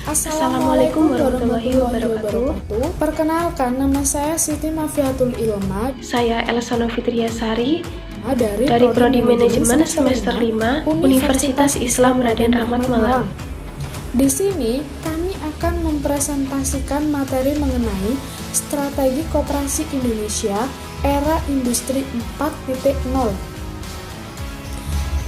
Assalamualaikum warahmatullahi wabarakatuh. Perkenalkan, nama saya Siti Mafiatul Ilma. Saya Elsa Nofitriasari dari Prodi Manajemen semester 5 Universitas Islam Raden Rahmat Malang. Di sini kami akan mempresentasikan materi mengenai strategi koperasi Indonesia era industri 4.0.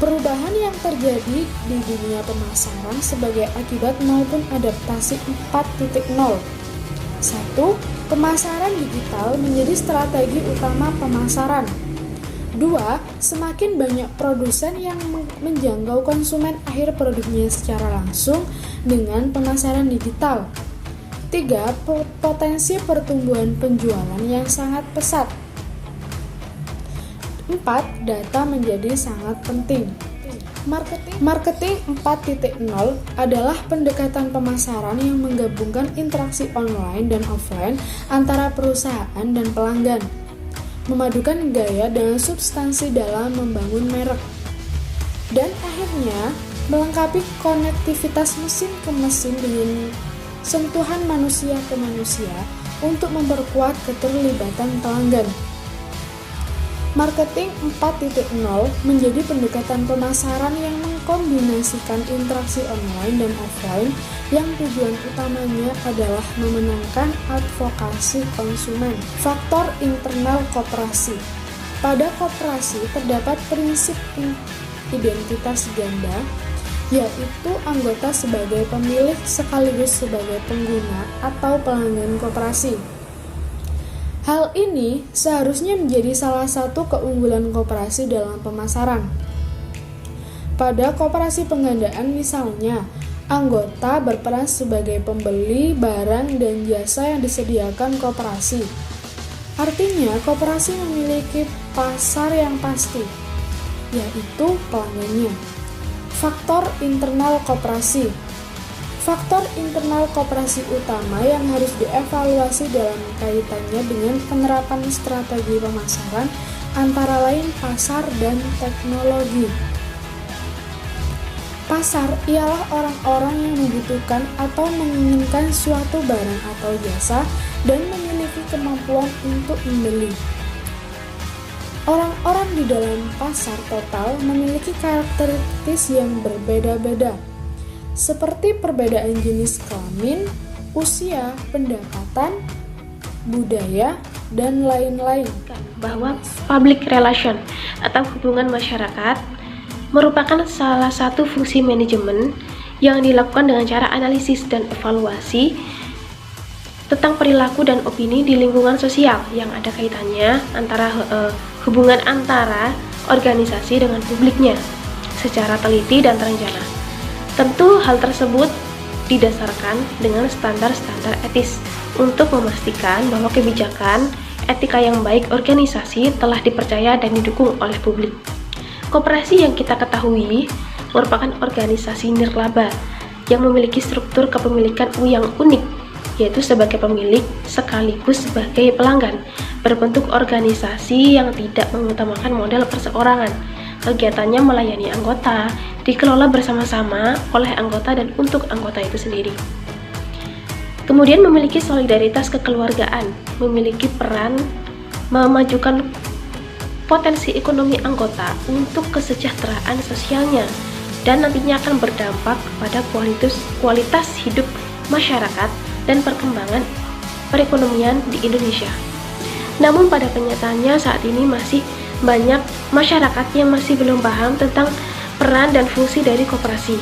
Perubahan yang terjadi di dunia pemasaran sebagai akibat maupun adaptasi 4.0. 1. Pemasaran digital menjadi strategi utama pemasaran. 2. Semakin banyak produsen yang menjangkau konsumen akhir produknya secara langsung dengan pemasaran digital. 3. Potensi pertumbuhan penjualan yang sangat pesat. 4. Data menjadi sangat penting. Marketing 4.0 adalah pendekatan pemasaran yang menggabungkan interaksi online dan offline antara perusahaan dan pelanggan, memadukan gaya dengan substansi dalam membangun merek, dan akhirnya melengkapi konektivitas mesin ke mesin dengan sentuhan manusia ke manusia untuk memperkuat keterlibatan pelanggan. Marketing 4.0 menjadi pendekatan pemasaran yang mengkombinasikan interaksi online dan offline yang tujuan utamanya adalah memenangkan advokasi konsumen. Faktor internal koperasi. Pada koperasi terdapat prinsip identitas ganda, yaitu anggota sebagai pemilik sekaligus sebagai pengguna atau pelanggan koperasi. Hal ini seharusnya menjadi salah satu keunggulan koperasi dalam pemasaran. Pada koperasi penggandaan misalnya, anggota berperan sebagai pembeli barang dan jasa yang disediakan koperasi. Artinya, koperasi memiliki pasar yang pasti, yaitu pelanggannya. Faktor internal koperasi. Faktor internal koperasi utama yang harus dievaluasi dalam kaitannya dengan penerapan strategi pemasaran antara lain pasar dan teknologi. Pasar ialah orang-orang yang membutuhkan atau menginginkan suatu barang atau jasa dan memiliki kemampuan untuk membeli. Orang-orang di dalam pasar total memiliki karakteristik yang berbeda-beda, seperti perbedaan jenis kelamin, usia, pendapatan, budaya, dan lain-lain. Bahwa public relation atau hubungan masyarakat merupakan salah satu fungsi manajemen yang dilakukan dengan cara analisis dan evaluasi tentang perilaku dan opini di lingkungan sosial yang ada kaitannya antara hubungan antara organisasi dengan publiknya secara teliti dan terencana. Tentu hal tersebut didasarkan dengan standar-standar etis untuk memastikan bahwa kebijakan etika yang baik organisasi telah dipercaya dan didukung oleh publik. Koperasi yang kita ketahui merupakan organisasi nirlaba yang memiliki struktur kepemilikan yang unik, yaitu sebagai pemilik sekaligus sebagai pelanggan, berbentuk organisasi yang tidak mengutamakan model perseorangan. Kegiatannya melayani anggota, dikelola bersama-sama oleh anggota dan untuk anggota itu sendiri. Kemudian memiliki solidaritas kekeluargaan, memiliki peran memajukan potensi ekonomi anggota untuk kesejahteraan sosialnya, dan nantinya akan berdampak pada kualitas hidup masyarakat dan perkembangan perekonomian di Indonesia. Namun pada kenyataannya saat ini masih banyak masyarakat yang masih belum paham tentang peran dan fungsi dari koperasi.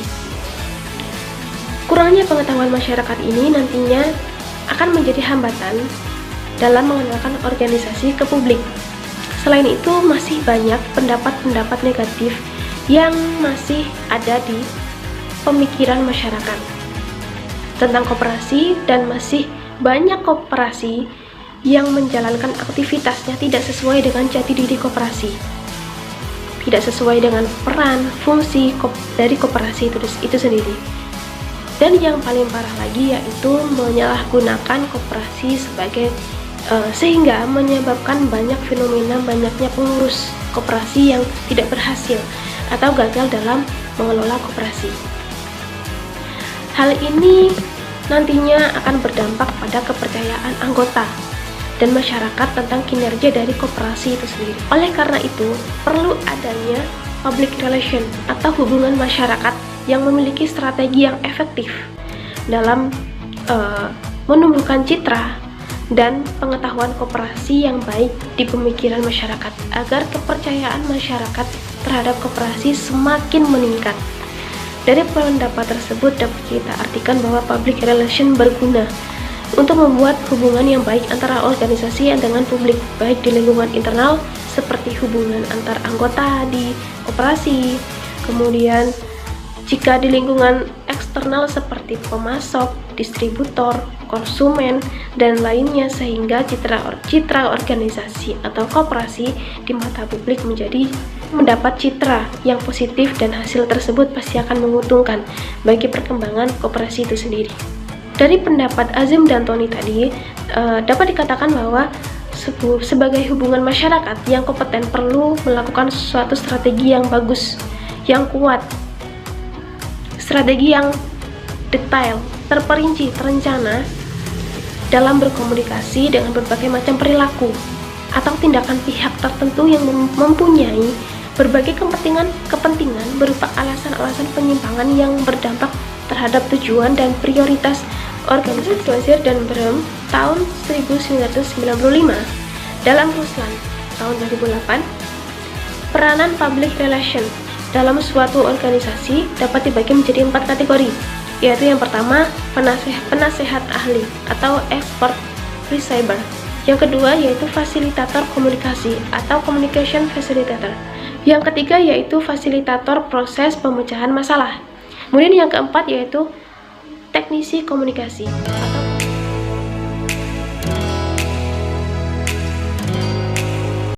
Kurangnya pengetahuan masyarakat ini nantinya akan menjadi hambatan dalam mengenalkan organisasi ke publik. Selain itu, masih banyak pendapat-pendapat negatif yang masih ada di pemikiran masyarakat tentang koperasi, dan masih banyak koperasi yang menjalankan aktivitasnya tidak sesuai dengan jati diri koperasi, tidak sesuai dengan peran, fungsi dari koperasi itu sendiri. Dan yang paling parah lagi yaitu menyalahgunakan koperasi sebagai sehingga menyebabkan banyak fenomena banyaknya pengurus koperasi yang tidak berhasil atau gagal dalam mengelola koperasi. Hal ini nantinya akan berdampak pada kepercayaan anggota dan masyarakat tentang kinerja dari koperasi itu sendiri. Oleh karena itu, perlu adanya public relation atau hubungan masyarakat yang memiliki strategi yang efektif dalam menumbuhkan citra dan pengetahuan koperasi yang baik di pemikiran masyarakat agar kepercayaan masyarakat terhadap koperasi semakin meningkat. Dari pendapat tersebut dapat kita artikan bahwa public relation berguna untuk membuat hubungan yang baik antara organisasi dengan publik, baik di lingkungan internal seperti hubungan antar anggota di koperasi, kemudian jika di lingkungan eksternal seperti pemasok, distributor, konsumen, dan lainnya, sehingga citra organisasi atau koperasi di mata publik mendapat citra yang positif, dan hasil tersebut pasti akan menguntungkan bagi perkembangan koperasi itu sendiri. Dari pendapat Azim dan Tony tadi, dapat dikatakan bahwa sebagai hubungan masyarakat yang kompeten perlu melakukan suatu strategi yang bagus, yang kuat, strategi yang detail, terperinci, terencana dalam berkomunikasi dengan berbagai macam perilaku atau tindakan pihak tertentu yang mempunyai berbagai kepentingan berupa alasan-alasan penyimpangan yang berdampak terhadap tujuan dan prioritas organisasi. Wazir dan Brehm tahun 1995. Dalam Ruslan tahun 2008, peranan public relation dalam suatu organisasi dapat dibagi menjadi 4 kategori, yaitu yang pertama, penasehat ahli atau expert receiver. Yang kedua yaitu fasilitator komunikasi atau communication facilitator. Yang ketiga yaitu fasilitator proses pemecahan masalah. Kemudian yang keempat yaitu teknisi komunikasi atau